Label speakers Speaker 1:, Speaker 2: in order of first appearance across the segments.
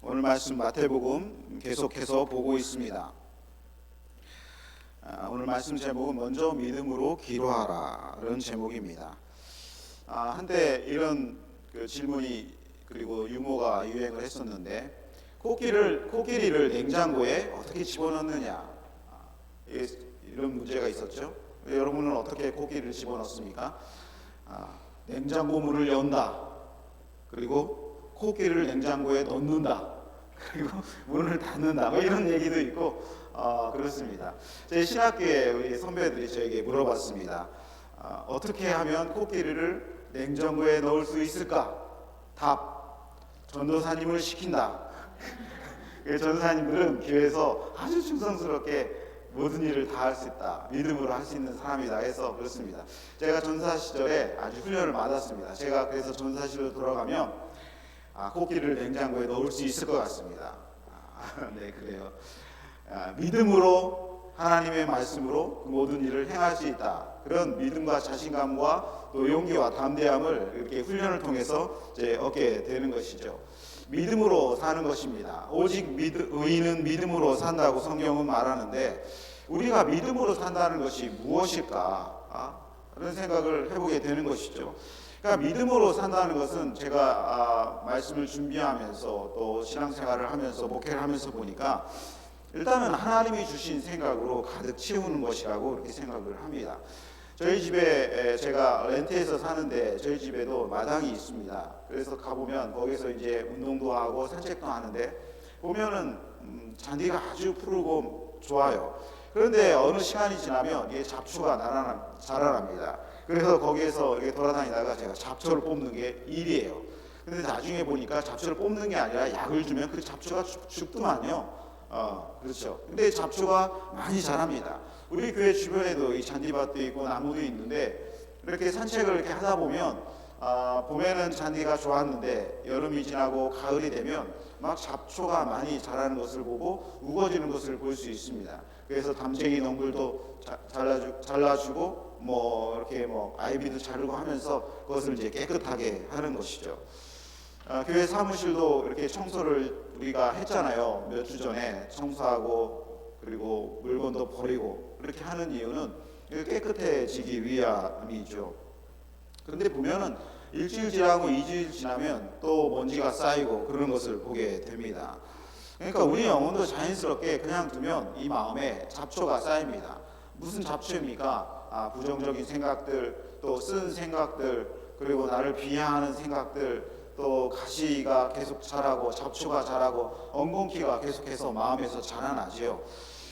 Speaker 1: 오늘 말씀 마태복음 계속해서 보고 있습니다. 오늘 말씀 제목은 먼저 믿음으로 기도하라 이런 제목입니다. 한때 이런 질문이 그리고 유머가 유행을 했었는데 코끼리를 냉장고에 어떻게 집어넣느냐 이런 문제가 있었죠. 여러분은 어떻게 코끼리를 집어넣습니까? 냉장고 문을 연다. 그리고 코끼리를 냉장고에 넣는다. 그리고 문을 닫는다. 이런 얘기도 있고 그렇습니다. 제 신학교에 우리 선배들이 저에게 물어봤습니다. 어떻게 하면 코끼리를 냉장고에 넣을 수 있을까? 답: 전도사님을 시킨다. 전도사님들은 교회에서 아주 충성스럽게 모든 일을 다 할 수 있다, 믿음으로 할 수 있는 사람이다 해서 그렇습니다. 제가 전사 시절에 아주 훈련을 받았습니다. 제가 그래서 전사실로 돌아가면 코끼리를 냉장고에 넣을 수 있을 것 같습니다. 네, 그래요. 믿음으로 하나님의 말씀으로 그 모든 일을 행할 수 있다. 그런 믿음과 자신감과 또 용기와 담대함을 이렇게 훈련을 통해서 이제 얻게 되는 것이죠. 믿음으로 사는 것입니다. 오직 의인은 믿음으로 산다고 성경은 말하는데 우리가 믿음으로 산다는 것이 무엇일까? 그런 생각을 해보게 되는 것이죠. 그러니까 믿음으로 산다는 것은 제가 말씀을 준비하면서 또 신앙생활을 하면서 목회를 하면서 보니까 일단은 하나님이 주신 생각으로 가득 채우는 것이라고 그렇게 생각을 합니다. 저희 집에 제가 렌트해서 사는데 저희 집에도 마당이 있습니다. 그래서 가보면 거기서 이제 운동도 하고 산책도 하는데 보면은 잔디가 아주 푸르고 좋아요. 그런데 어느 시간이 지나면 이게 잡초가 자라납니다. 그래서 거기에서 이렇게 돌아다니다가 제가 잡초를 뽑는 게 일이에요. 근데 나중에 보니까 잡초를 뽑는 게 아니라 약을 주면 그 잡초가 죽더만요. 그렇죠. 근데 잡초가 많이 자랍니다. 우리 교회 주변에도 이 잔디밭도 있고 나무도 있는데 이렇게 산책을 이렇게 하다 보면 봄에는 잔디가 좋았는데 여름이 지나고 가을이 되면 막 잡초가 많이 자라는 것을 보고 우거지는 것을 볼 수 있습니다. 그래서 담쟁이 넝굴도 잘라주고 이렇게 아이비도 자르고 하면서 그것을 이제 깨끗하게 하는 것이죠. 교회 사무실도 이렇게 청소를 우리가 했잖아요. 몇 주 전에 청소하고 그리고 물건도 버리고 이렇게 하는 이유는 깨끗해지기 위함이죠. 그런데 보면은 일주일 지나고 2주일 지나면 또 먼지가 쌓이고 그런 것을 보게 됩니다. 그러니까 우리 영혼도 자연스럽게 그냥 두면 이 마음에 잡초가 쌓입니다. 무슨 잡초입니까? 부정적인 생각들, 또 쓴 생각들, 그리고 나를 비하하는 생각들, 또 가시가 계속 자라고 잡초가 자라고 엉겅퀴가 계속해서 마음에서 자라나지요.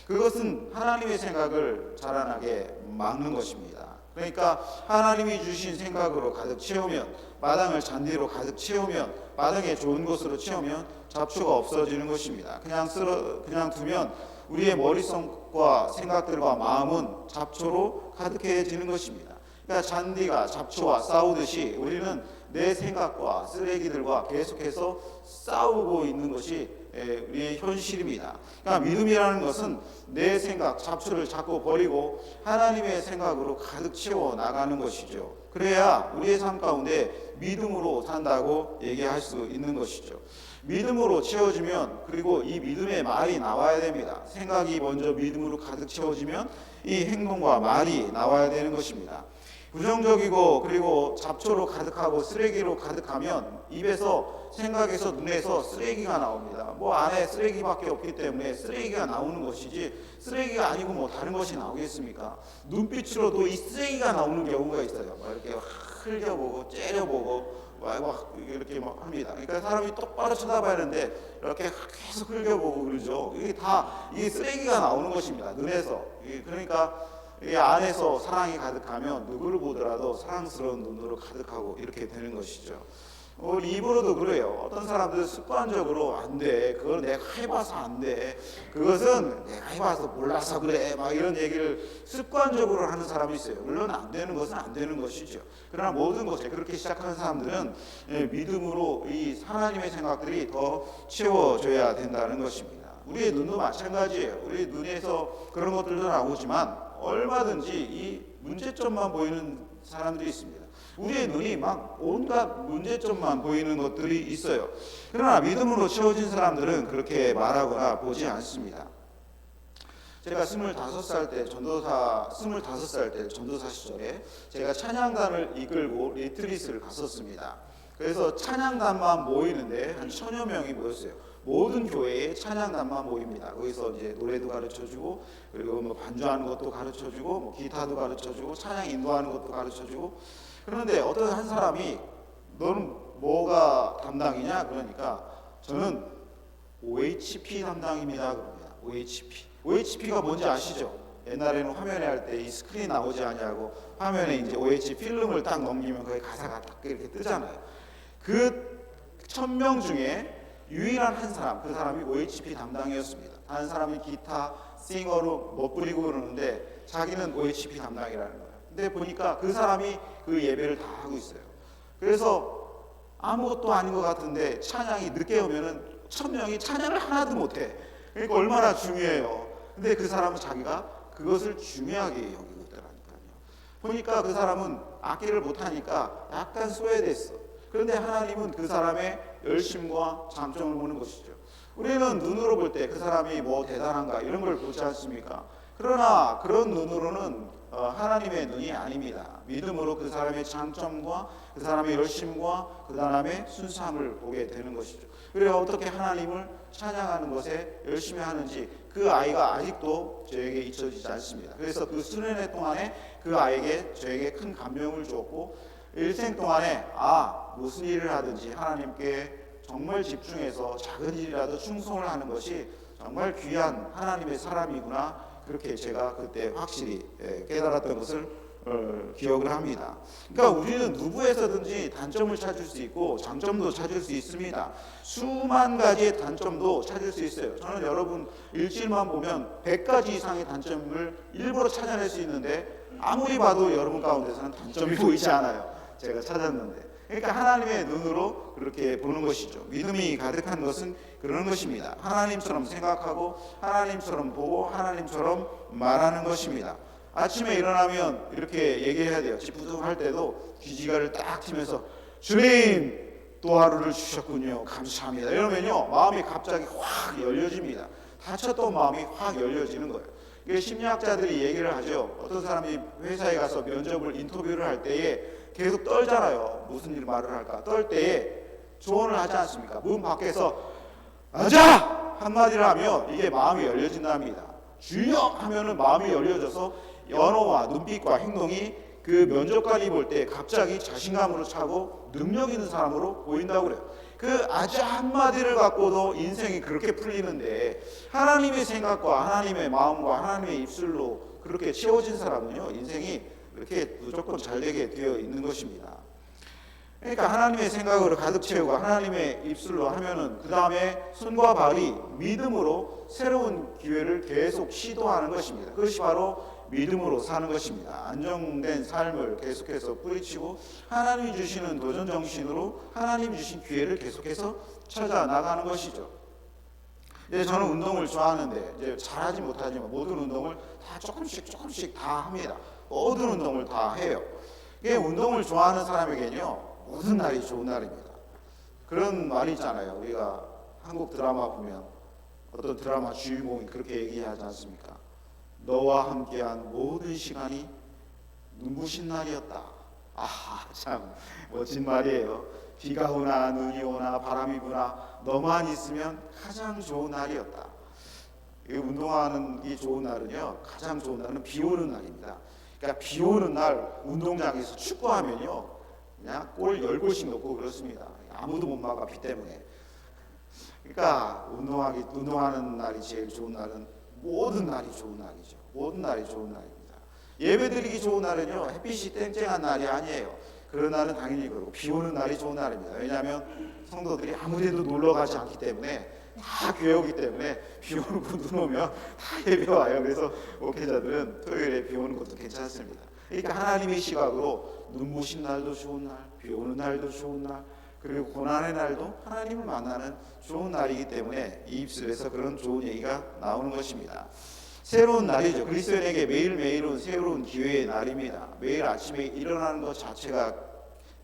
Speaker 1: 그것은 하나님의 생각을 자라나게 막는 것입니다. 그러니까 하나님이 주신 생각으로 가득 채우면, 마당을 잔디로 가득 채우면, 마당에 좋은 것으로 채우면 잡초가 없어지는 것입니다. 그냥 두면 우리의 머릿속과 생각들과 마음은 잡초로 가득해지는 것입니다. 그러니까 잔디가 잡초와 싸우듯이 우리는 내 생각과 쓰레기들과 계속해서 싸우고 있는 것이 우리의 현실입니다. 그러니까 믿음이라는 것은 내 생각, 잡초를 자꾸 버리고 하나님의 생각으로 가득 채워 나가는 것이죠. 그래야 우리의 삶 가운데 믿음으로 산다고 얘기할 수 있는 것이죠. 믿음으로 채워지면, 그리고 이 믿음의 말이 나와야 됩니다. 생각이 먼저 믿음으로 가득 채워지면 이 행동과 말이 나와야 되는 것입니다. 부정적이고 그리고 잡초로 가득하고 쓰레기로 가득하면 입에서, 생각에서, 눈에서 쓰레기가 나옵니다. 안에 쓰레기밖에 없기 때문에 쓰레기가 나오는 것이지 쓰레기가 아니고 다른 것이 나오겠습니까? 눈빛으로도 이 쓰레기가 나오는 경우가 있어요. 이렇게 흘려보고 째려보고 이렇게 합니다. 그러니까 사람이 똑바로 쳐다봐야 하는데 이렇게 계속 흘려보고 그러죠. 이게 쓰레기가 나오는 것입니다. 눈에서. 그러니까 이 안에서 사랑이 가득하면 누구를 보더라도 사랑스러운 눈으로 가득하고 이렇게 되는 것이죠. 입으로도 그래요. 어떤 사람들은 습관적으로 안 돼, 그걸 내가 해봐서 안 돼, 그것은 내가 해봐서 몰라서 그래, 이런 얘기를 습관적으로 하는 사람이 있어요. 물론 안 되는 것은 안 되는 것이죠. 그러나 모든 것에 그렇게 시작하는 사람들은 믿음으로 이 하나님의 생각들이 더 채워져야 된다는 것입니다. 우리의 눈도 마찬가지예요. 우리 눈에서 그런 것들도 나오지만 얼마든지 이 문제점만 보이는 사람들이 있습니다. 우리의 눈이 막 온갖 문제점만 보이는 것들이 있어요. 그러나 믿음으로 채워진 사람들은 그렇게 말하거나 보지 않습니다. 제가 25살 때 전도사 시절에 제가 찬양단을 이끌고 리트릿을 갔었습니다. 그래서 찬양단만 모이는데 한 1000여 명이 모였어요. 모든 교회에 찬양단만 모입니다. 거기서 이제 노래도 가르쳐주고, 그리고 뭐 반주하는 것도 가르쳐주고, 뭐 기타도 가르쳐주고, 찬양 인도하는 것도 가르쳐주고. 그런데 어떤 한 사람이 너는 뭐가 담당이냐? 그러니까 저는 OHP 담당입니다. 그럽니다. OHP가 뭔지 아시죠? 옛날에는 화면에 할 때 이 스크린 나오지 않냐고 화면에 이제 OH 필름을 딱 넘기면 거기 가사가 딱 이렇게 뜨잖아요. 그 1000명 중에 유일한 한 사람, 그 사람이 OHP 담당이었습니다. 다른 사람이 기타, 싱어로 멋부리고 그러는데 자기는 OHP 담당이라는 거예요. 근데 보니까 그 사람이 그 예배를 다 하고 있어요. 그래서 아무것도 아닌 것 같은데 찬양이 늦게 오면은 1000명이 찬양을 하나도 못해. 그러니까 얼마나 중요해요. 근데 그 사람은 자기가 그것을 중요하게 여기고 있더라니까요. 보니까 그 사람은 악기를 못하니까 약간 소외됐어. 그런데 하나님은 그 사람의 열심과 장점을 보는 것이죠. 우리는 눈으로 볼 때 그 사람이 뭐 대단한가 이런 걸 보지 않습니까? 그러나 그런 눈으로는 하나님의 눈이 아닙니다. 믿음으로 그 사람의 장점과 그 사람의 열심과 그 사람의 순수함을 보게 되는 것이죠. 그래서 어떻게 하나님을 찬양하는 것에 열심히 하는지 그 아이가 아직도 저에게 잊혀지지 않습니다. 그래서 그 수련회 동안에 그 아이에게 저에게 큰 감명을 주었고, 일생 동안에 무슨 일을 하든지 하나님께 정말 집중해서 작은 일이라도 충성을 하는 것이 정말 귀한 하나님의 사람이구나, 그렇게 제가 그때 확실히 깨달았던 것을 기억을 합니다. 그러니까 우리는 누구에서든지 단점을 찾을 수 있고 장점도 찾을 수 있습니다. 수만 가지의 단점도 찾을 수 있어요. 저는 여러분 일주일만 보면 100가지 이상의 단점을 일부러 찾아낼 수 있는데 아무리 봐도 여러분 가운데서는 단점이 보이지 않아요. 제가 찾았는데. 그러니까 하나님의 눈으로 그렇게 보는 것이죠. 믿음이 가득한 것은 그런 것입니다. 하나님처럼 생각하고 하나님처럼 보고 하나님처럼 말하는 것입니다. 아침에 일어나면 이렇게 얘기해야 돼요. 찌뿌둥할 때도 귀지가를 딱 치면서 주님 또 하루를 주셨군요. 감사합니다. 이러면요 마음이 갑자기 확 열려집니다. 다쳤던 마음이 확 열려지는 거예요. 이게 심리학자들이 얘기를 하죠. 어떤 사람이 회사에 가서 면접을 인터뷰를 할 때에 계속 떨잖아요. 무슨 일 말을 할까 떨 때에 조언을 하지 않습니까? 문 밖에서 맞아! 한마디를 하면 이게 마음이 열려진답니다. 주여! 하면은 마음이 열려져서 언어와 눈빛과 행동이 그 면접관이 볼 때 갑자기 자신감으로 차고 능력 있는 사람으로 보인다고 그래요. 그 아주 한마디를 갖고도 인생이 그렇게 풀리는데 하나님의 생각과 하나님의 마음과 하나님의 입술로 그렇게 채워진 사람은요 인생이 그렇게 무조건 잘 되게 되어 있는 것입니다. 그러니까 하나님의 생각으로 가득 채우고 하나님의 입술로 하면은 그 다음에 손과 발이 믿음으로 새로운 기회를 계속 시도하는 것입니다. 그것이 바로 믿음으로 사는 것입니다. 안정된 삶을 계속해서 뿌리치고 하나님이 주시는 도전 정신으로 하나님 주신 기회를 계속해서 찾아 나가는 것이죠. 이제 저는 운동을 좋아하는데 이제 잘하지 못하지만 모든 운동을 다 조금씩 다 합니다. 모든 운동을 다 해요. 이게 운동을 좋아하는 사람에게는요 모든 날이 좋은 날입니다. 그런 말이 있잖아요. 우리가 한국 드라마 보면 어떤 드라마 주인공이 그렇게 얘기하지 않습니까? 너와 함께한 모든 시간이 눈부신 날이었다. 참 멋진 말이에요. 비가 오나 눈이 오나 바람이 부나 너만 있으면 가장 좋은 날이었다. 운동하는 게 좋은 날은요 가장 좋은 날은 비 오는 날입니다. 그러니까 비 오는 날 운동장에서 축구하면요 그냥 골 10골씩 넣고 그렇습니다. 아무도 못 막아 비 때문에. 그러니까 운동하는 날이 제일 좋은 날은 모든 날이 좋은 날이죠. 모든 날이 좋은 날입니다. 예배드리기 좋은 날은요 햇빛이 땡땡한 날이 아니에요. 그런 날은 당연히 그렇고 비 오는 날이 좋은 날입니다. 왜냐하면 성도들이 아무데도 놀러 가지 않기 때문에 다 교회 오기 때문에 비 오는 거 눈 오면 다 예배 와요. 그래서 목회자들은 토요일에 비 오는 것도 괜찮습니다. 그러니까 하나님의 시각으로 눈부신 날도 좋은 날, 비 오는 날도 좋은 날, 그리고 고난의 날도 하나님을 만나는 좋은 날이기 때문에 이 입술에서 그런 좋은 얘기가 나오는 것입니다. 새로운 날이죠. 그리스도인에게 매일매일은 새로운 기회의 날입니다. 매일 아침에 일어나는 것 자체가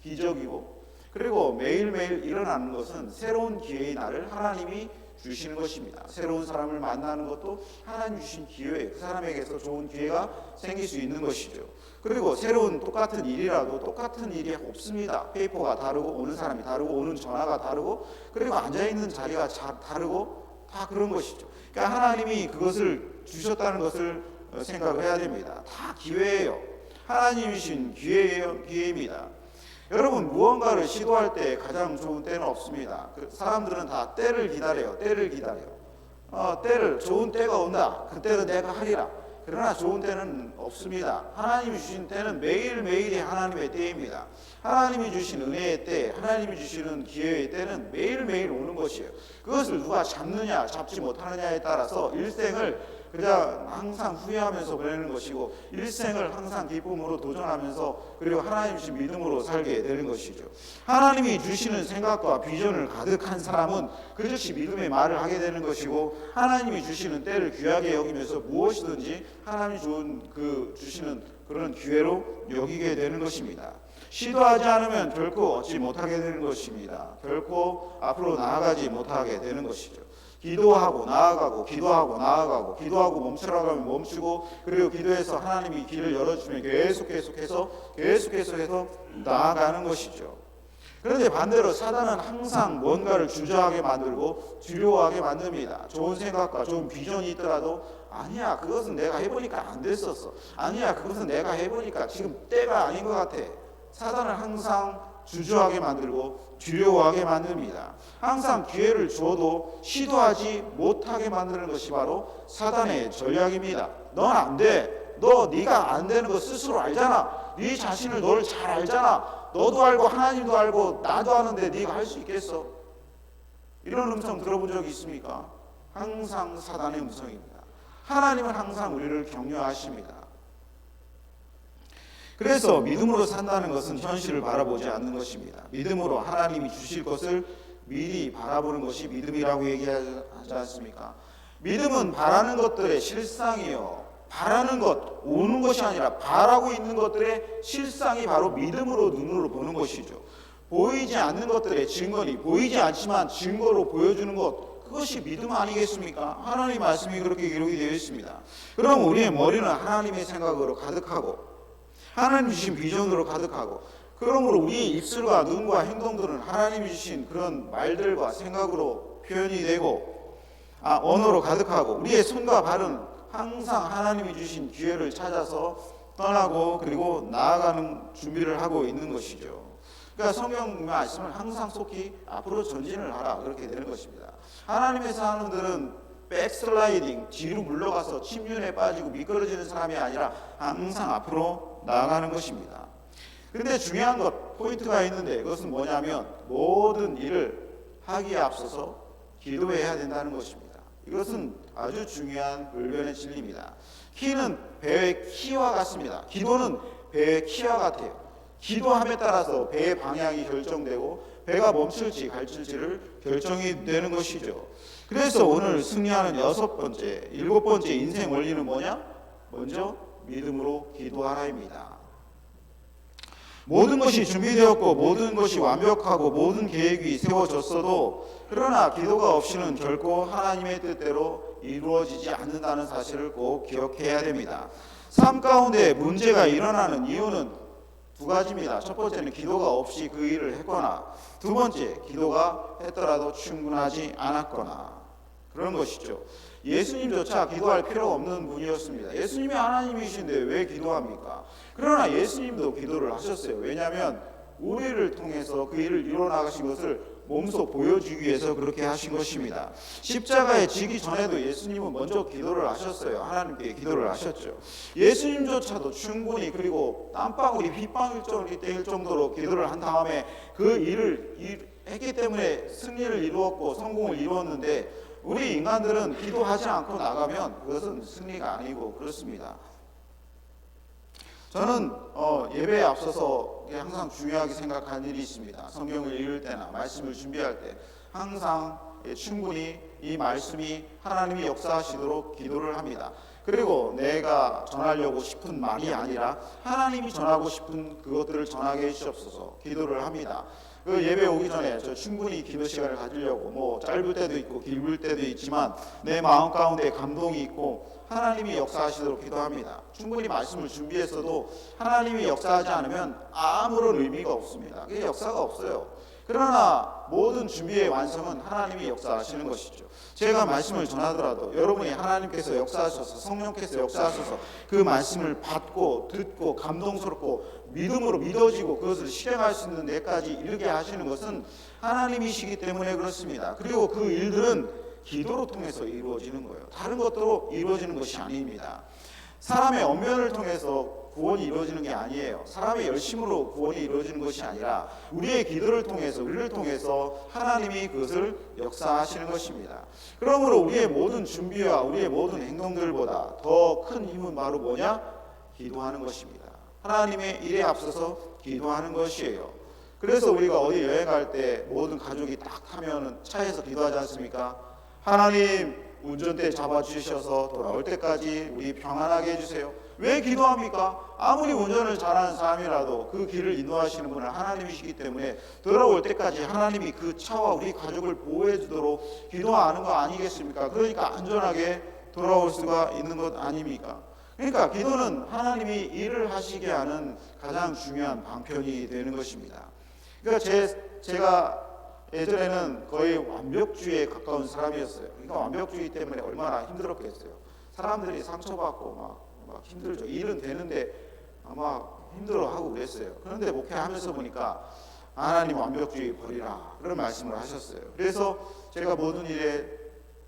Speaker 1: 기적이고, 그리고 매일매일 일어나는 것은 새로운 기회의 날을 하나님이 주시는 것입니다. 새로운 사람을 만나는 것도 하나님 주신 기회예요. 그 사람에게서 좋은 기회가 생길 수 있는 것이죠. 그리고 새로운 똑같은 일이라도 똑같은 일이 없습니다. 페이퍼가 다르고, 오는 사람이 다르고, 오는 전화가 다르고, 그리고 앉아있는 자리가 다르고, 다 그런 것이죠. 그러니까 하나님이 그것을 주셨다는 것을 생각을 해야 됩니다. 다 기회예요. 하나님이 주신 기회입니다. 여러분, 무언가를 시도할 때 가장 좋은 때는 없습니다. 사람들은 다 때를 기다려요. 좋은 때가 온다. 그때는 내가 하리라. 그러나 좋은 때는 없습니다. 하나님이 주신 때는 매일매일이 하나님의 때입니다. 하나님이 주신 은혜의 때, 하나님이 주시는 기회의 때는 매일매일 오는 것이에요. 그것을 누가 잡느냐 잡지 못하느냐에 따라서 일생을 그냥 항상 후회하면서 보내는 것이고, 일생을 항상 기쁨으로 도전하면서, 그리고 하나님 주신 믿음으로 살게 되는 것이죠. 하나님이 주시는 생각과 비전을 가득한 사람은 그 즉시 믿음의 말을 하게 되는 것이고, 하나님이 주시는 때를 귀하게 여기면서 무엇이든지 하나님이 주시는 그런 기회로 여기게 되는 것입니다. 시도하지 않으면 결코 얻지 못하게 되는 것입니다. 결코 앞으로 나아가지 못하게 되는 것이죠. 기도하고 나아가고, 기도하고 나아가고, 기도하고 멈추라고 하면 멈추고, 그리고 기도해서 하나님이 길을 열어주면 계속해서 나아가는 것이죠. 그런데 반대로 사단은 항상 뭔가를 주저하게 만들고 두려워하게 만듭니다. 좋은 생각과 좋은 비전이 있더라도, 아니야, 그것은 내가 해보니까 안 됐었어. 아니야, 그것은 내가 해보니까 지금 때가 아닌 것 같아. 사단은 항상 주저하게 만들고 두려워하게 만듭니다. 항상 기회를 줘도 시도하지 못하게 만드는 것이 바로 사단의 전략입니다. 넌 안 돼. 네가 안 되는 거 스스로 알잖아. 네 자신을 너를 잘 알잖아. 너도 알고 하나님도 알고 나도 아는데 네가 할 수 있겠어? 이런 음성 들어본 적이 있습니까? 항상 사단의 음성입니다. 하나님은 항상 우리를 격려하십니다. 그래서 믿음으로 산다는 것은 현실을 바라보지 않는 것입니다. 믿음으로 하나님이 주실 것을 미리 바라보는 것이 믿음이라고 얘기하지 않습니까? 믿음은 바라는 것들의 실상이요. 바라는 것, 오는 것이 아니라 바라고 있는 것들의 실상이 바로 믿음으로 눈으로 보는 것이죠. 보이지 않는 것들의 증거니, 보이지 않지만 증거로 보여주는 것, 그것이 믿음 아니겠습니까? 하나님 말씀이 그렇게 기록이 되어 있습니다. 그럼 우리의 머리는 하나님의 생각으로 가득하고, 하나님 주신 비전으로 가득하고, 그러므로 우리의 입술과 눈과 행동들은 하나님이 주신 그런 말들과 생각으로 표현이 되고, 언어로 가득하고, 우리의 손과 발은 항상 하나님이 주신 기회를 찾아서 떠나고, 그리고 나아가는 준비를 하고 있는 것이죠. 그러니까 성경 말씀을 항상 속히 앞으로 전진을 하라, 그렇게 되는 것입니다. 하나님의 사람들은 백슬라이딩, 뒤로 물러가서 침륜에 빠지고 미끄러지는 사람이 아니라 항상 앞으로 나아가는 것입니다. 그런데 중요한 것, 포인트가 있는데, 그것은 뭐냐면 모든 일을 하기에 앞서서 기도해야 된다는 것입니다. 이것은 아주 중요한 불변의 진리입니다. 키는 배의 키와 같습니다. 기도는 배의 키와 같아요. 기도함에 따라서 배의 방향이 결정되고 배가 멈출지 갈칠지를 결정이 되는 것이죠. 그래서 오늘 승리하는 6번째, 7번째 인생 원리는 뭐냐? 먼저 믿음으로 기도하라입니다. 모든 것이 준비되었고 모든 것이 완벽하고 모든 계획이 세워졌어도, 그러나 기도가 없이는 결코 하나님의 뜻대로 이루어지지 않는다는 사실을 꼭 기억해야 됩니다. 삶 가운데 문제가 일어나는 이유는 두 가지입니다. 첫 번째는 기도가 없이 그 일을 했거나, 두 번째, 기도가 했더라도 충분하지 않았거나, 그런 것이죠. 예수님조차 기도할 필요가 없는 분이었습니다. 예수님이 하나님이신데 왜 기도합니까? 그러나 예수님도 기도를 하셨어요. 왜냐하면 우리를 통해서 그 일을 이뤄나가신 것을 몸소 보여주기 위해서 그렇게 하신 것입니다. 십자가에 지기 전에도 예수님은 먼저 기도를 하셨어요. 하나님께 기도를 하셨죠. 예수님조차도 충분히, 그리고 땀방울이 빗방울 정도로 기도를 한 다음에 그 일을 했기 때문에 승리를 이루었고 성공을 이루었는데, 우리 인간들은 기도하지 않고 나가면 그것은 승리가 아니고 그렇습니다. 저는 예배에 앞서서 항상 중요하게 생각하는 일이 있습니다. 성경을 읽을 때나 말씀을 준비할 때 항상 충분히 이 말씀이 하나님이 역사하시도록 기도를 합니다. 그리고 내가 전하려고 싶은 말이 아니라 하나님이 전하고 싶은 그것들을 전하게 해주시옵소서 기도를 합니다. 그 예배 오기 전에 저 충분히 기도 시간을 가지려고 뭐 짧을 때도 있고 길을 때도 있지만 내 마음 가운데 감동이 있고 하나님이 역사하시도록 기도합니다. 충분히 말씀을 준비했어도 하나님이 역사하지 않으면 아무런 의미가 없습니다. 그게 역사가 없어요. 그러나 모든 준비의 완성은 하나님이 역사하시는 것이죠. 제가 말씀을 전하더라도 여러분이 하나님께서 역사하셔서 성령께서 역사하셔서 그 말씀을 받고 듣고 감동스럽고 믿음으로 믿어지고 그것을 실행할 수 있는 데까지 이르게 하시는 것은 하나님이시기 때문에 그렇습니다. 그리고 그 일들은 기도로 통해서 이루어지는 거예요. 다른 것으로 이루어지는 것이 아닙니다. 사람의 언변을 통해서 구원이 이루어지는 게 아니에요. 사람의 열심으로 구원이 이루어지는 것이 아니라 우리의 기도를 통해서 우리를 통해서 하나님이 그것을 역사하시는 것입니다. 그러므로 우리의 모든 준비와 우리의 모든 행동들보다 더 큰 힘은 바로 뭐냐? 기도하는 것입니다. 하나님의 일에 앞서서 기도하는 것이에요. 그래서 우리가 어디 여행 갈 때 모든 가족이 딱 타면 차에서 기도하지 않습니까? 하나님 운전대 잡아주셔서 돌아올 때까지 우리 평안하게 해주세요. 왜 기도합니까? 아무리 운전을 잘하는 사람이라도 그 길을 인도하시는 분은 하나님이시기 때문에 돌아올 때까지 하나님이 그 차와 우리 가족을 보호해 주도록 기도하는 거 아니겠습니까? 그러니까 안전하게 돌아올 수가 있는 것 아닙니까? 그러니까 기도는 하나님이 일을 하시게 하는 가장 중요한 방편이 되는 것입니다. 그러니까 제가 예전에는 거의 완벽주의에 가까운 사람이었어요. 그러니까 완벽주의 때문에 얼마나 힘들었겠어요. 사람들이 상처받고 막 힘들죠. 일은 되는데 막 힘들어하고 그랬어요. 그런데 목회하면서 보니까 하나님 완벽주의 버리라 그런 말씀을 하셨어요. 그래서 제가 모든 일에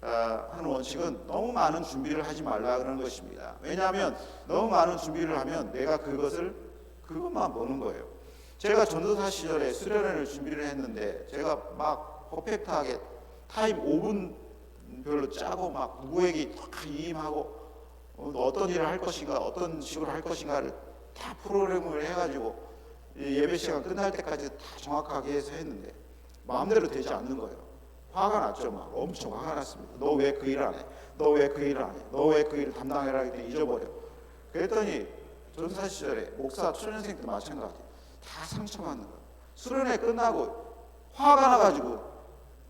Speaker 1: 하는 원칙은 너무 많은 준비를 하지 말라 그런 것입니다. 왜냐하면 너무 많은 준비를 하면 내가 그것만 보는 거예요. 제가 전도사 시절에 수련회를 준비를 했는데 제가 막 퍼펙트하게 타임 5분별로 짜고 막 누구에게 딱 임하고 어떤 일을 할 것인가 어떤 식으로 할 것인가를 다 프로그램을 해가지고 예배 시간 끝날 때까지 다 정확하게 해서 했는데 마음대로 되지 않는 거예요. 화가 났죠. 막 엄청 화가 났습니다. 너 왜 그 일 안 해? 너 왜 그 일을 안 해? 너 왜 그 일을 담당해라 했더니 잊어버려. 그랬더니 전도사 시절에 목사 초년생 때 마찬가지 다 상처받는 거예요. 수련회 끝나고 화가 나가지고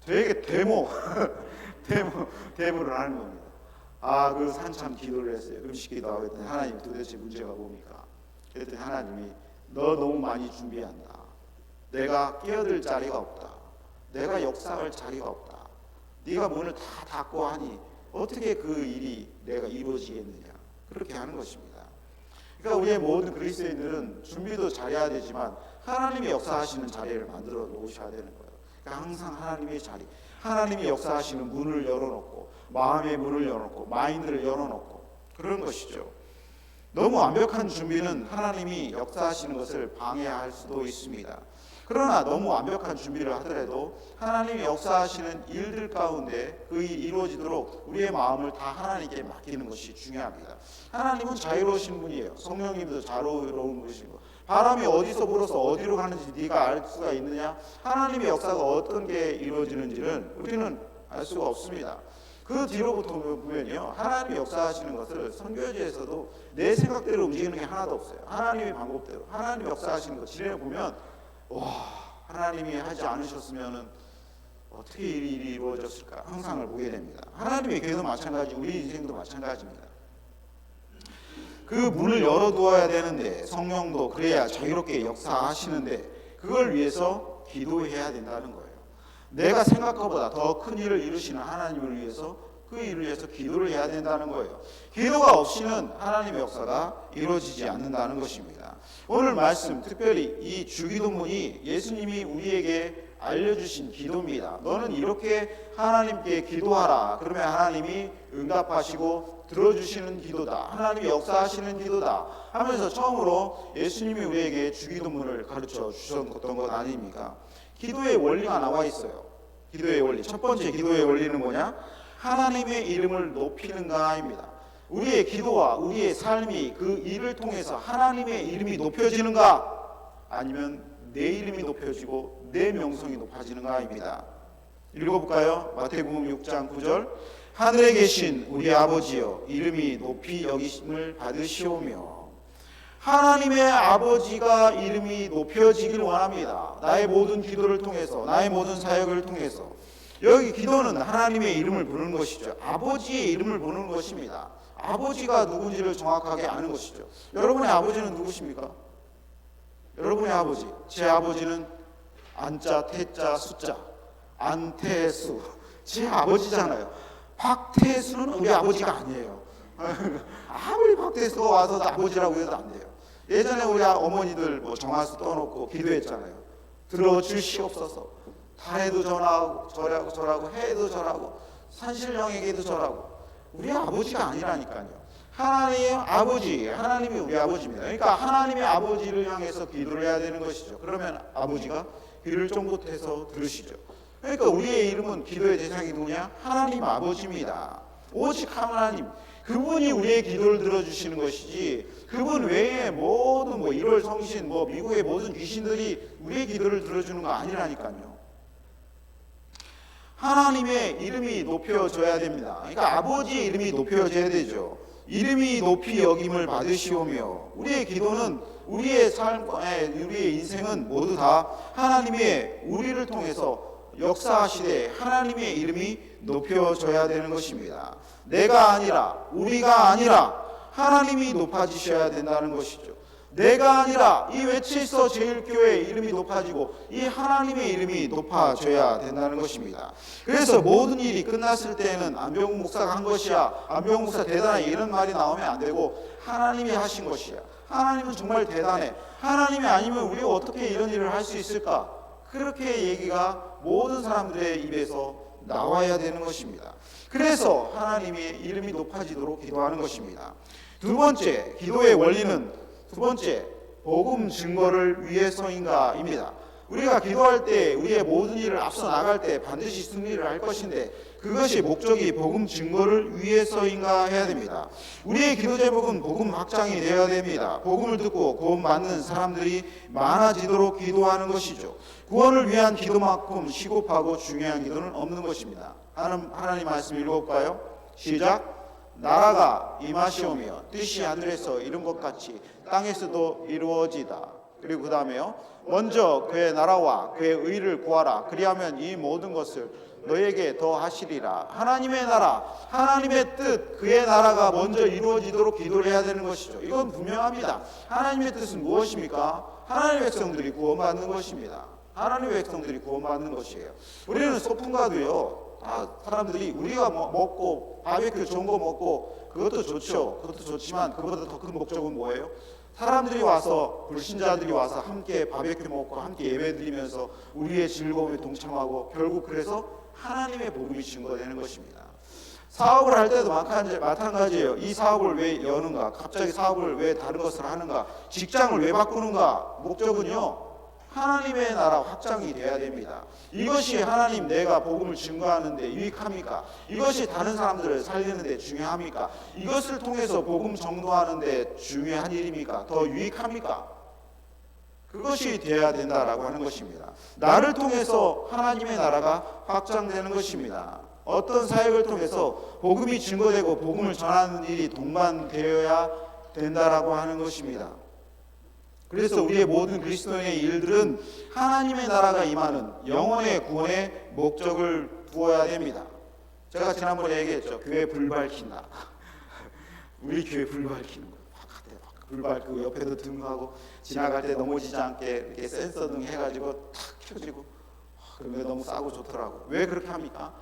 Speaker 1: 되게 데모를 하는 겁니다. 그래서 한참 기도를 했어요. 음식 기도하고 했더니 하나님 도대체 문제가 뭡니까? 그랬더니 하나님이 너 너무 많이 준비한다. 내가 끼어들 자리가 없다. 내가 역사할 자리가 없다. 네가 문을 다 닫고 하니 어떻게 그 일이 내가 이루어지겠느냐. 그렇게 하는 것입니다. 그러니까 우리의 모든 그리스도인들은 준비도 잘해야 되지만 하나님이 역사하시는 자리를 만들어 놓으셔야 되는 거예요. 그러니까 항상 하나님의 자리, 하나님이 역사하시는 문을 열어놓고 마음의 문을 열어놓고 마인드를 열어놓고 그런 것이죠. 너무 완벽한 준비는 하나님이 역사하시는 것을 방해할 수도 있습니다. 그러나 너무 완벽한 준비를 하더라도 하나님이 역사하시는 일들 가운데 그 일이 이루어지도록 우리의 마음을 다 하나님께 맡기는 것이 중요합니다. 하나님은 자유로우신 분이에요. 성령님도 자유로운 분이시고 바람이 어디서 불어서 어디로 가는지 네가 알 수가 있느냐? 하나님의 역사가 어떤 게 이루어지는지는 우리는 알 수가 없습니다. 그 뒤로부터 보면요, 하나님이 역사하시는 것을 선교지에서도 내 생각대로 움직이는 게 하나도 없어요. 하나님의 방법대로 하나님이 역사하시는 것 지내보면 하나님이 하지 않으셨으면 어떻게 일이 이루어졌을까 항상을 보게 됩니다. 하나님의 교회도 마찬가지, 우리 인생도 마찬가지입니다. 그 문을 열어두어야 되는데 성령도 그래야 자유롭게 역사하시는데 그걸 위해서 기도해야 된다는 거예요. 내가 생각보다 더 큰 일을 이루시는 하나님을 위해서 그 일을 위해서 기도를 해야 된다는 거예요. 기도가 없이는 하나님의 역사가 이루어지지 않는다는 것입니다. 오늘 말씀 특별히 이 주기도문이 예수님이 우리에게 알려주신 기도입니다. 너는 이렇게 하나님께 기도하라. 그러면 하나님이 응답하시고 들어주시는 기도다. 하나님이 역사하시는 기도다 하면서 처음으로 예수님이 우리에게 주기도문을 가르쳐 주셨던 것 아닙니까? 기도의 원리가 나와 있어요. 기도의 원리. 첫 번째 기도의 원리는 뭐냐? 하나님의 이름을 높이는가입니다. 우리의 기도와 우리의 삶이 그 일을 통해서 하나님의 이름이 높여지는가? 아니면 내 이름이 높여지고 내 명성이 높아지는가입니다. 읽어볼까요? 마태복음 6장 9절. 하늘에 계신 우리 아버지여 이름이 높이 여기심을 받으시오며. 하나님의 아버지가 이름이 높여지길 원합니다. 나의 모든 기도를 통해서, 나의 모든 사역을 통해서. 여기 기도는 하나님의 이름을 부르는 것이죠. 아버지의 이름을 부르는 것입니다. 아버지가 누군지를 정확하게 아는 것이죠. 여러분의 아버지는 누구십니까? 여러분의 아버지, 제 아버지는 안자, 태자, 숫자, 안태수, 제 아버지잖아요. 박태수는 우리 아버지가 아니에요. 아무리 박태수가 와서 아버지라고 해도 안 돼요. 예전에 우리 어머니들 뭐 정화수 떠놓고 기도했잖아요. 들어주시옵소서. 달에도 절하고 해에도 절하고 산신령에게도 절하고. 우리 아버지가 아니라니까요. 하나님의 아버지, 하나님이 우리 아버지입니다. 그러니까 하나님의 아버지를 향해서 기도를 해야 되는 것이죠. 그러면 아버지가 귀를 쫑긋해서 들으시죠. 그러니까 우리의 이름은 기도의 대상이 누구냐? 하나님 아버지입니다. 오직 하나님, 그분이 우리의 기도를 들어주시는 것이지, 그분 외에 모든 뭐 1월 성신, 뭐 미국의 모든 귀신들이 우리의 기도를 들어주는 거 아니라니까요. 하나님의 이름이 높여져야 됩니다. 그러니까 아버지의 이름이 높여져야 되죠. 이름이 높이 여김을 받으시오며. 우리의 기도는, 우리의 삶, 우리의 인생은 모두 다 하나님의 우리를 통해서 역사하시되 하나님의 이름이 높여져야 되는 것입니다. 내가 아니라, 우리가 아니라 하나님이 높아지셔야 된다는 것이죠. 내가 아니라 이 외치서 제일교회의 이름이 높아지고 이 하나님의 이름이 높아져야 된다는 것입니다. 그래서 모든 일이 끝났을 때에는 안병국 목사가 한 것이야, 안병국 목사 대단해, 이런 말이 나오면 안 되고 하나님이 하신 것이야, 하나님은 정말 대단해, 하나님이 아니면 우리가 어떻게 이런 일을 할 수 있을까, 그렇게 얘기가 모든 사람들의 입에서 나와야 되는 것입니다. 그래서 하나님의 이름이 높아지도록 기도하는 것입니다. 두 번째, 기도의 원리는 두 번째, 복음 증거를 위해서인가입니다. 우리가 기도할 때, 우리의 모든 일을 앞서 나갈 때 반드시 승리를 할 것인데, 그것이 목적이 복음 증거를 위해서인가 해야 됩니다. 우리의 기도 제목은 복음 확장이 되어야 됩니다. 복음을 듣고 구원 받는 사람들이 많아지도록 기도하는 것이죠. 구원을 위한 기도만큼 시급하고 중요한 기도는 없는 것입니다. 하나님 말씀 읽어볼까요? 시작. 나라가 임하시오며 뜻이 하늘에서 이룬 것 같이 땅에서도 이루어지다. 그리고 그 다음에요. 먼저 그의 나라와 그의 의를 구하라. 그리하면 이 모든 것을 너에게 더 하시리라. 하나님의 나라, 하나님의 뜻, 그의 나라가 먼저 이루어지도록 기도를 해야 되는 것이죠. 이건 분명합니다. 하나님의 뜻은 무엇입니까? 하나님의 백성들이 구원받는 것입니다. 하나님의 백성들이 구원받는 것이에요. 우리는 소풍가도요, 사람들이 우리가 먹고 바베큐 좋은 거 먹고 그것도 좋죠. 그것도 좋지만 그보다 더 큰 목적은 뭐예요? 사람들이 와서, 불신자들이 와서 함께 바베큐 먹고 함께 예배드리면서 우리의 즐거움에 동참하고, 결국 그래서 하나님의 복음이 증거되는 것입니다. 사업을 할 때도 마찬가지예요. 이 사업을 왜 여는가? 갑자기 사업을 왜 다른 것을 하는가? 직장을 왜 바꾸는가? 목적은요, 하나님의 나라 확장이 돼야 됩니다. 이것이 하나님, 내가 복음을 증거하는데 유익합니까? 이것이 다른 사람들을 살리는데 중요합니까? 이것을 통해서 복음 전도하는데 중요한 일입니까? 더 유익합니까? 그것이 되어야 된다라고 하는 것입니다. 나를 통해서 하나님의 나라가 확장되는 것입니다. 어떤 사역을 통해서 복음이 증거되고 복음을 전하는 일이 동반되어야 된다라고 하는 것입니다. 그래서 우리의 모든 그리스도인의 일들은 하나님의 나라가 임하는 영혼의 구원의 목적을 두어야 됩니다. 제가 지난번에 얘기했죠. 교회 불 밝힌다. 우리 교회 불 밝히는 거예요. 불 밝히고 옆에도 등하고 지나갈 때 넘어지지 않게 이렇게 센서 등 해가지고 탁 켜지고, 그런 게 너무 싸고 좋더라고. 왜 그렇게 합니까?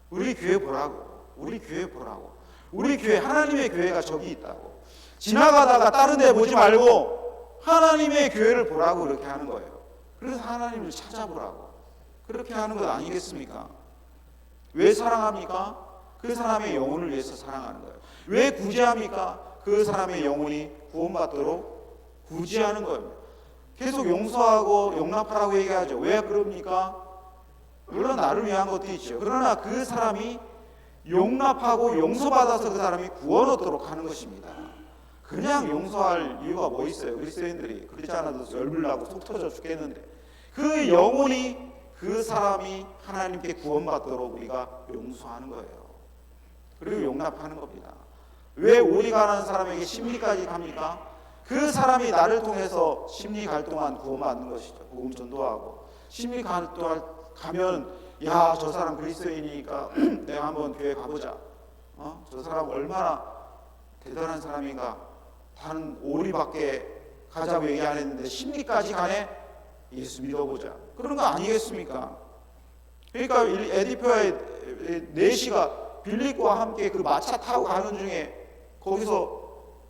Speaker 1: 우리 교회 보라고. 우리 교회 보라고. 우리 교회, 하나님의 교회가 저기 있다고. 지나가다가 다른 데 보지 말고 하나님의 교회를 보라고 그렇게 하는 거예요. 그래서 하나님을 찾아보라고 그렇게 하는 것 아니겠습니까? 왜 사랑합니까? 그 사람의 영혼을 위해서 사랑하는 거예요. 왜 구제합니까? 그 사람의 영혼이 구원받도록 구제하는 거예요. 계속 용서하고 용납하라고 얘기하죠. 왜 그럽니까? 물론 나를 위한 것도 있죠. 그러나 그 사람이 용납하고 용서받아서 그 사람이 구원 얻도록 하는 것입니다. 그냥 용서할 이유가 뭐 있어요? 그리스도인들이 그렇지 않아도 열불나고 속 터져 죽겠는데, 그 영혼이 그 사람이 하나님께 구원받도록 우리가 용서하는 거예요. 그리고 용납하는 겁니다. 왜 오리가 난 사람에게 심리까지 갑니까? 그 사람이 나를 통해서 심리 갈 동안 구원받는 것이죠. 복음 전도하고 심리 갈 동안 가면 야, 저 사람 그리스도인이니까 내가 한번 교회 가보자. 저 사람 얼마나 대단한 사람인가. 다른 오리밖에 가자고 얘기 안 했는데 심리까지 가네. 예수 믿어보자. 그런 거 아니겠습니까? 그러니까 에디표의 내시가 빌립과 함께 그 마차 타고 가는 중에 거기서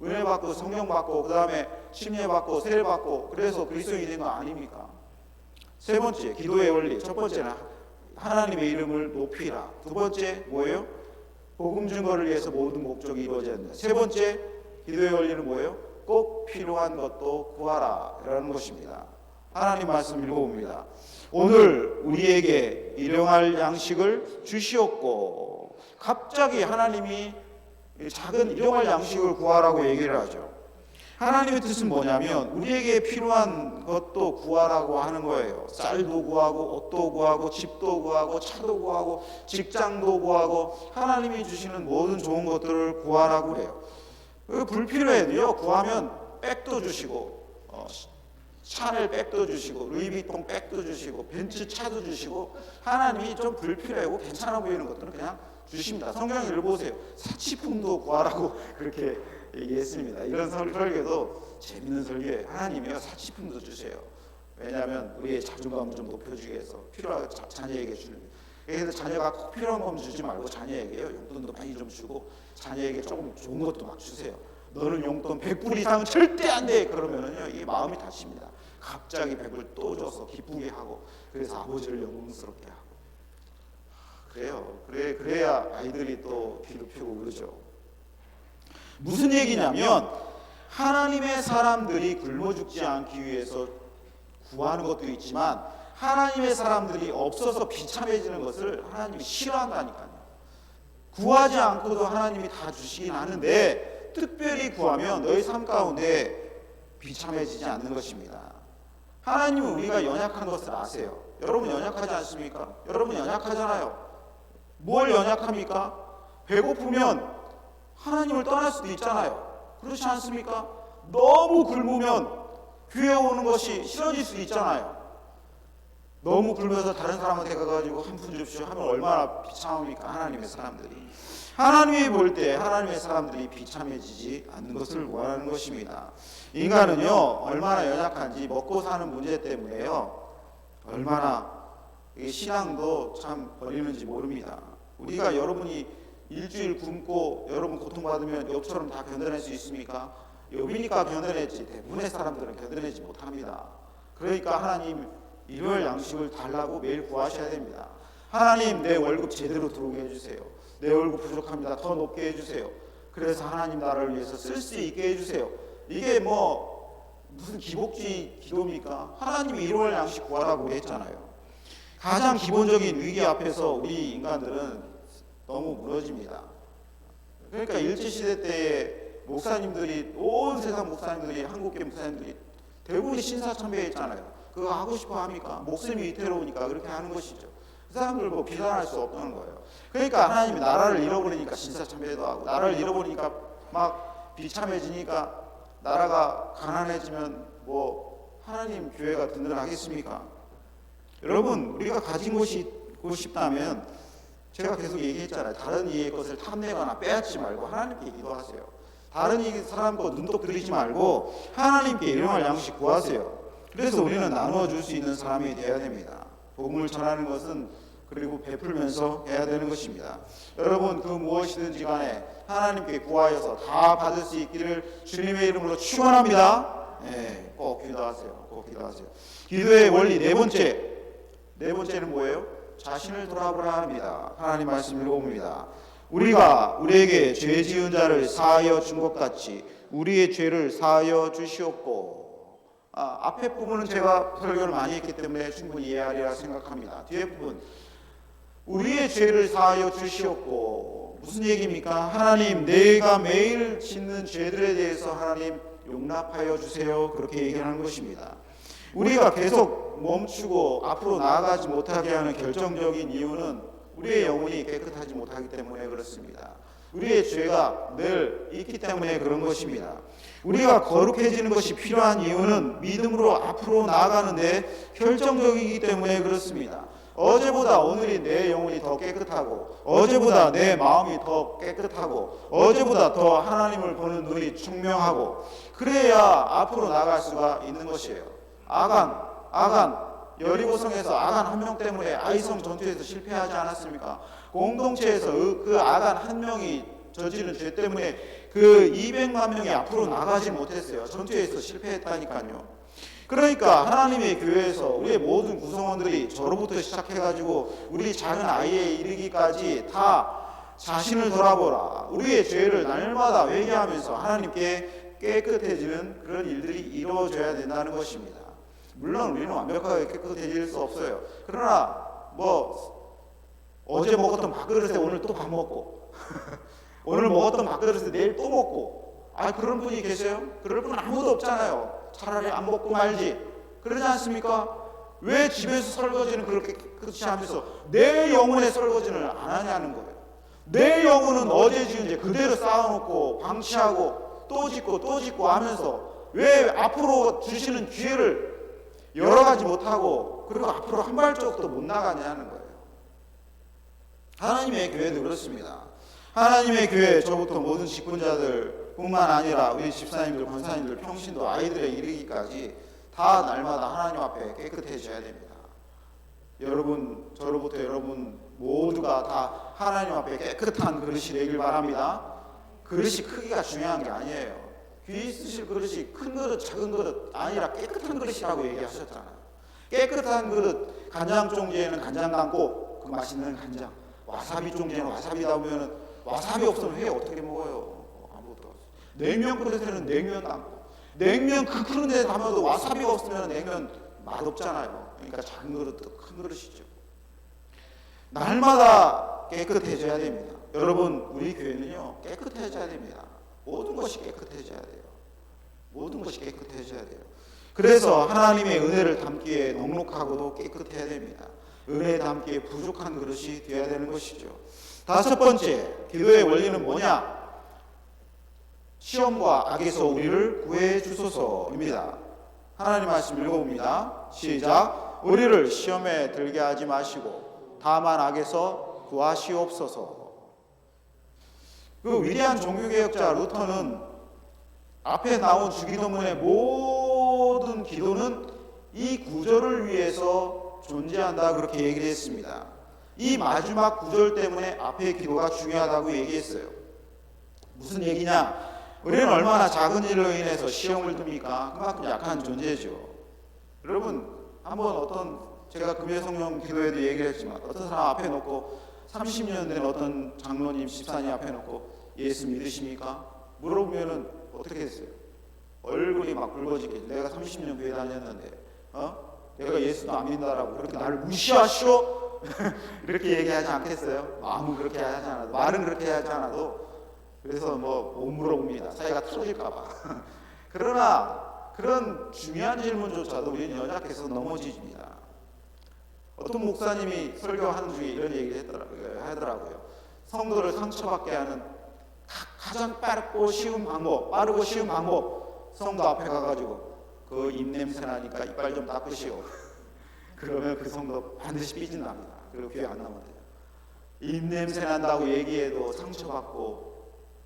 Speaker 1: 은혜 받고 성령 받고 그 다음에 침례 받고 세례 받고 그래서 그리스도인이 된 거 아닙니까? 세 번째 기도의 원리. 첫 번째는 하나님의 이름을 높이라. 두 번째 뭐예요? 복음 증거를 위해서 모든 목적이 이루어져야 된다. 세 번째 기도의 원리는 뭐예요? 꼭 필요한 것도 구하라 라는 것입니다. 하나님 말씀 읽어봅니다. 오늘 우리에게 일용할 양식을 주시옵고. 갑자기 하나님이 작은 일용할 양식을 구하라고 얘기를 하죠. 하나님의 뜻은 뭐냐면 우리에게 필요한 것도 구하라고 하는 거예요. 쌀도 구하고 옷도 구하고 집도 구하고 차도 구하고 직장도 구하고 하나님이 주시는 모든 좋은 것들을 구하라고 그래요. 불필요해도요 구하면 백도 주시고 샤넬 백도 주시고 루이비통 백도 주시고 벤츠 차도 주시고 하나님이 좀 불필요하고 괜찮아 보이는 것들은 그냥 주십니다. 성경 읽어보세요. 사치품도 구하라고 그렇게 얘기했습니다. 이런 설교도 재밌는 설교예요. 하나님이요 사치품도 주세요. 왜냐하면 우리의 자존감을 좀 높여주기 위해서 필요한 자녀에게 주는. 그래서 자녀가 꼭 필요한 것만 주지 말고 자녀에게요 용돈도 많이 좀 주고 자녀에게 조금 좋은 것도 막 주세요. 너는 용돈 100불 이상은 절대 안 돼. 그러면은요 이게 마음이 다칩니다. 갑자기 100불 또 줘서 기쁘게 하고 그래서 아버지를 영광스럽게 하고 그래요. 그래야 아이들이 또 귀도 펴고 그러죠. 무슨 얘기냐면 하나님의 사람들이 굶어 죽지 않기 위해서 구하는 것도 있지만 하나님의 사람들이 없어서 비참해지는 것을 하나님이 싫어한다니까요. 구하지 않고도 하나님이 다 주시긴 하는데 특별히 구하면 너희 삶 가운데 비참해지지 않는 것입니다. 하나님은 우리가 연약한 것을 아세요. 여러분 연약하지 않습니까? 여러분 연약하잖아요. 뭘 연약합니까? 배고프면 하나님을 떠날 수도 있잖아요. 그렇지 않습니까? 너무 굶으면 교회 오는 것이 싫어질 수도 있잖아요. 너무 굶어서 다른 사람한테 가가지고 한 푼 줍시오 하면 얼마나 비참합니까? 하나님의 사람들이. 하나님이 볼 때 하나님의 사람들이 비참해지지 않는 것을 원하는 것입니다. 인간은요 얼마나 연약한지 먹고 사는 문제 때문에요 얼마나 신앙도 참 버리는지 모릅니다. 우리가 여러분이 일주일 굶고 여러분 고통받으면 욥처럼 다 견뎌낼 수 있습니까? 욥이니까 견뎌냈지 대부분의 사람들은 견뎌내지 못합니다. 그러니까 하나님 일요일 양식을 달라고 매일 구하셔야 됩니다. 하나님 내 월급 제대로 들어오게 해주세요. 내 월급 부족합니다. 더 높게 해주세요. 그래서 하나님 나라를 위해서 쓸 수 있게 해주세요. 이게 무슨 기복주의 기도입니까? 하나님이 일요일 양식 구하라고 했잖아요. 가장 기본적인 위기 앞에서 우리 인간들은 너무 무너집니다. 그러니까 일제시대 때에 목사님들이 온 세상 목사님들이 한국계 목사님들이 대부분이 신사참배했잖아요. 그거 하고 싶어 합니까? 목숨이 위태로우니까 그렇게 하는 것이죠. 그 사람들 비난할 수 없는 거예요. 그러니까 하나님이 나라를 잃어버리니까 신사참배도 하고 나라를 잃어버리니까 막 비참해지니까 나라가 가난해지면 하나님 교회가 든든하겠습니까? 여러분 우리가 가진 것이 있고 싶다면 제가 계속 얘기했잖아요. 다른 이의 것을 탐내거나 빼앗지 말고 하나님께 기도하세요. 다른 이 사람 거 눈독 들이지 말고 하나님께 일용할 양식 구하세요. 그래서 우리는 나누어 줄 수 있는 사람이 되어야 됩니다. 복음을 전하는 것은 그리고 베풀면서 해야 되는 것입니다. 여러분 그 무엇이든지 간에 하나님께 구하여서 다 받을 수 있기를 주님의 이름으로 축원합니다. 꼭 기도하세요. 꼭 기도하세요. 기도의 원리 네 번째는 뭐예요? 자신을 돌아보라 합니다. 하나님 말씀 읽어봅니다. 우리가 우리에게 죄 지은 자를 사하여 준 것 같이 우리의 죄를 사하여 주시옵고. 앞에 부분은 제가 설교를 많이 했기 때문에 충분히 이해하리라 생각합니다. 뒤에 부분 우리의 죄를 사하여 주시옵고 무슨 얘기입니까? 하나님 내가 매일 짓는 죄들에 대해서 하나님 용납하여 주세요. 그렇게 얘기하는 것입니다. 우리가 계속 멈추고 앞으로 나아가지 못하게 하는 결정적인 이유는 우리의 영혼이 깨끗하지 못하기 때문에 그렇습니다. 우리의 죄가 늘 있기 때문에 그런 것입니다. 우리가 거룩해지는 것이 필요한 이유는 믿음으로 앞으로 나아가는데 결정적이기 때문에 그렇습니다. 어제보다 오늘이 내 영혼이 더 깨끗하고, 어제보다 내 마음이 더 깨끗하고, 어제보다 더 하나님을 보는 눈이 총명하고, 그래야 앞으로 나아갈 수가 있는 것이에요. 아간 여리고성에서 아간 한 명 때문에 아이성 전투에서 실패하지 않았습니까? 공동체에서 그 아간 한 명이 저지른 죄 때문에 그 200만 명이 앞으로 나가지 못했어요. 전투에서 실패했다니까요. 그러니까 하나님의 교회에서 우리의 모든 구성원들이 저로부터 시작해가지고 우리 작은 아이에 이르기까지 다 자신을 돌아보라, 우리의 죄를 날마다 회개하면서 하나님께 깨끗해지는 그런 일들이 이루어져야 된다는 것입니다. 물론 우리는 완벽하게 깨끗해질 수 없어요. 그러나 어제 먹었던 밥그릇에 오늘 또 밥 먹고 오늘 먹었던 밥그릇에 내일 또 먹고, 그런 분이 계세요? 그럴 분은 아무도 없잖아요. 차라리 안 먹고 말지, 그러지 않습니까? 왜 집에서 설거지는 그렇게 깨끗이 하면서 내 영혼의 설거지를 안 하냐는 거예요. 내 영혼은 어제 지은 죄 그대로 쌓아놓고 방치하고 또 짓고 하면서 왜 앞으로 주시는 기회를 열어가지 못하고, 그리고 앞으로 한 발짝도 못 나가냐는 거예요. 하나님의 교회도 그렇습니다. 하나님의 교회, 저부터 모든 직분자들 뿐만 아니라 우리 집사님들, 권사님들, 평신도, 아이들에 이르기까지 다 날마다 하나님 앞에 깨끗해져야 됩니다. 여러분, 저로부터 여러분 모두가 다 하나님 앞에 깨끗한 그릇이 되길 바랍니다. 그릇이 크기가 중요한 게 아니에요. 귀 쓰실 그릇이 큰 그릇, 작은 그릇 아니라 깨끗한 그릇이라고 얘기하셨잖아요. 깨끗한 그릇, 간장 종지에는 간장 담고 그 맛있는 간장, 와사비 종지에는 와사비 담으면 와사비 없으면 회 어떻게 먹어요? 아무것도 없어요. 냉면 그릇에는 냉면 담고, 냉면 그 큰 데 담아도 와사비가 없으면 냉면 맛없잖아요. 그러니까 작은 그릇도 큰 그릇이죠. 날마다 깨끗해져야 됩니다. 여러분, 우리 교회는요 깨끗해져야 됩니다. 모든 것이 깨끗해져야 돼요. 모든 것이 깨끗해져야 돼요. 그래서 하나님의 은혜를 담기에 넉넉하고도 깨끗해야 됩니다. 은혜 담기에 부족한 그릇이 되어야 되는 것이죠. 다섯 번째, 기도의 원리는 뭐냐? 시험과 악에서 우리를 구해 주소서입니다. 하나님 말씀 읽어봅니다. 시작. 우리를 시험에 들게 하지 마시고 다만 악에서 구하시옵소서. 그 위대한 종교개혁자 루터는 앞에 나온 주기도문의 모든 기도는 이 구절을 위해서 존재한다, 그렇게 얘기를 했습니다. 이 마지막 구절 때문에 앞의 기도가 중요하다고 얘기했어요. 무슨 얘기냐? 우리는 얼마나 작은 일로 인해서 시험을 듭니까? 그만큼 약한 존재죠. 여러분, 한번 제가 금요 성령 기도에도 얘기를 했지만 어떤 사람 앞에 놓고 30년 된 어떤 장로님, 집사님 앞에 놓고 예수 믿으십니까? 물어보면은 어떻게 했어요? 얼굴이 막 붉어지게, 내가 30년 교회 다녔는데 내가 예수도 안 믿는다라고 그렇게 나를 무시하시오? 이렇게 얘기하지 않겠어요? 마음은 그렇게 하지 않아도, 말은 그렇게 하지 않아도. 그래서 못 물어봅니다. 사이가 틀어질까 봐. 그러나 그런 중요한 질문조차도 우리는 연약해서 넘어집니다. 어떤 목사님이 설교하는 중에 이런 얘기를 하더라고요. 성도를 상처받게 하는 가장 빠르고 쉬운 방법, 성도 앞에 가가지고 그 입냄새 나니까 이빨 좀 닦으시오. 그러면 그 성도 반드시 삐진답니다. 그리고 교회 안 나면 돼요. 입냄새 난다고 얘기해도 상처받고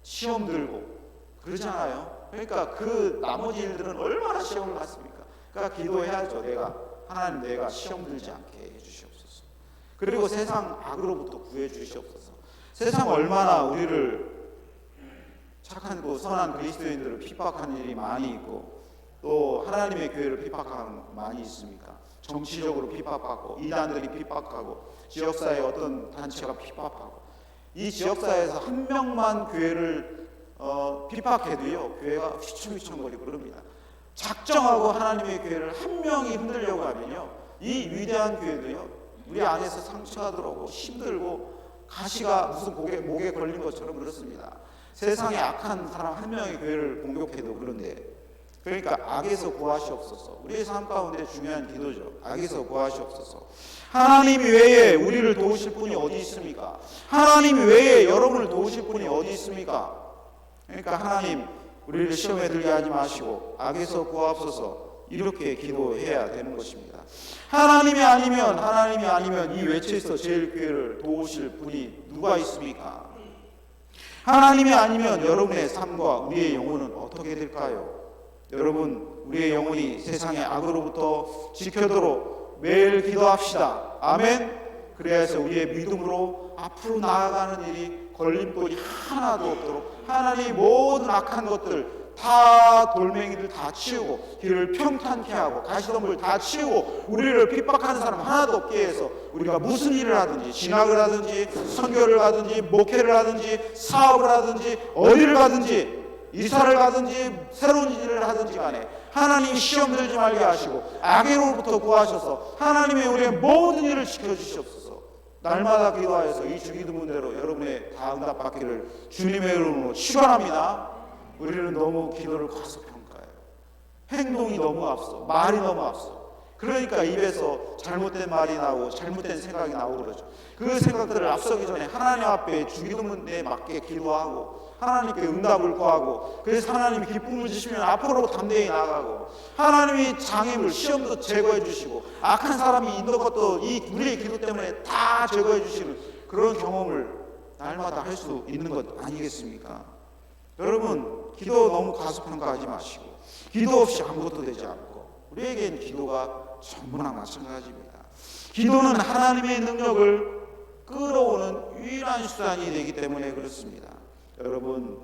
Speaker 1: 시험 들고 그러잖아요. 그러니까 그 나머지 일들은 얼마나 시험을 받습니까? 그러니까 기도해야죠. 하나님, 내가 시험 들지 않게 해주시옵소서. 그리고 세상 악으로부터 구해 주시옵소서. 세상 얼마나 우리를 착한 선한 그리스도인들을 핍박하는 일이 많이 있고, 또 하나님의 교회를 핍박하는 많이 있습니까? 정치적으로 핍박받고, 이단들이 핍박하고, 지역사회 어떤 단체가 핍박하고, 이 지역사회에서 한 명만 교회를 핍박해도요 교회가 휘청휘청거리고 그럽니다. 작정하고 하나님의 교회를 한 명이 흔들려고 하면요, 이 위대한 교회도요 우리 안에서 상처가 들어오고 힘들고 가시가 무슨 목에 걸린 것처럼 그렇습니다. 세상에 악한 사람 한 명이 교회를 공격해도 그런데 그러니까 악에서 구하시옵소서. 우리의 삶 가운데 중요한 기도죠. 악에서 구하시옵소서. 하나님 외에 우리를 도우실 분이 어디 있습니까? 하나님 외에 여러분을 도우실 분이 어디 있습니까? 그러니까 하나님, 우리를 시험에 들게 하지 마시고 악에서 구하옵소서, 이렇게 기도해야 되는 것입니다. 하나님이 아니면 이 외치에서 제일교회를 도우실 분이 누가 있습니까? 하나님이 아니면 여러분의 삶과 우리의 영혼은 어떻게 될까요? 여러분, 우리의 영혼이 세상의 악으로부터 지켜도록 매일 기도합시다. 아멘. 그래서 우리의 믿음으로 앞으로 나아가는 일이 걸림돌이 하나도 없도록 하나님 모든 악한 것들 다, 돌멩이들 다 치우고 길을 평탄케 하고 가시덤불 다 치우고 우리를 핍박하는 사람 하나도 없게 해서 우리가 무슨 일을 하든지, 진학을 하든지 선교를 하든지 목회를 하든지 사업을 하든지 어디를 가든지 이사를 가든지 새로운 일을 하든지 간에 하나님 시험 들지 말게 하시고 악으로부터 구하셔서 하나님의 우리의 모든 일을 지켜주시옵소서. 날마다 기도하여서 이 주기도문대로 여러분의 다 응답받기를 주님의 이름으로 축원합니다. 우리는 너무 기도를 과소평가해요. 행동이 너무 앞서, 말이 너무 앞서. 그러니까 입에서 잘못된 말이 나오고 잘못된 생각이 나오고 그러죠. 그 생각들을 앞서기 전에 하나님 앞에 주기도문에 맞게 기도하고 하나님께 응답을 구하고, 그래서 하나님이 기쁨을 주시면 앞으로 담대히 나아가고, 하나님이 장애물, 시험도 제거해 주시고 악한 사람이 있는 것도 이 우리의 기도 때문에 다 제거해 주시는 그런 경험을 날마다 할 수 있는 것 아니겠습니까? 여러분, 기도 너무 과소평가하지 마시고 기도 없이 아무것도 되지 않고, 우리에겐 기도가 전부나 마찬가지입니다. 기도는 하나님의 능력을 끌어오는 유일한 수단이 되기 때문에 그렇습니다. 여러분,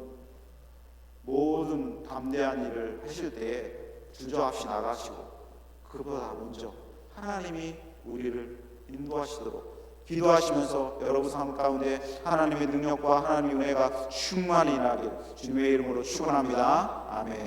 Speaker 1: 모든 담대한 일을 하실 때에 주저없이 나가시고 그보다 먼저 하나님이 우리를 인도하시도록 기도하시면서 여러분 삶 가운데 하나님의 능력과 하나님의 은혜가 충만히 나길 주님의 이름으로 축원합니다. 아멘.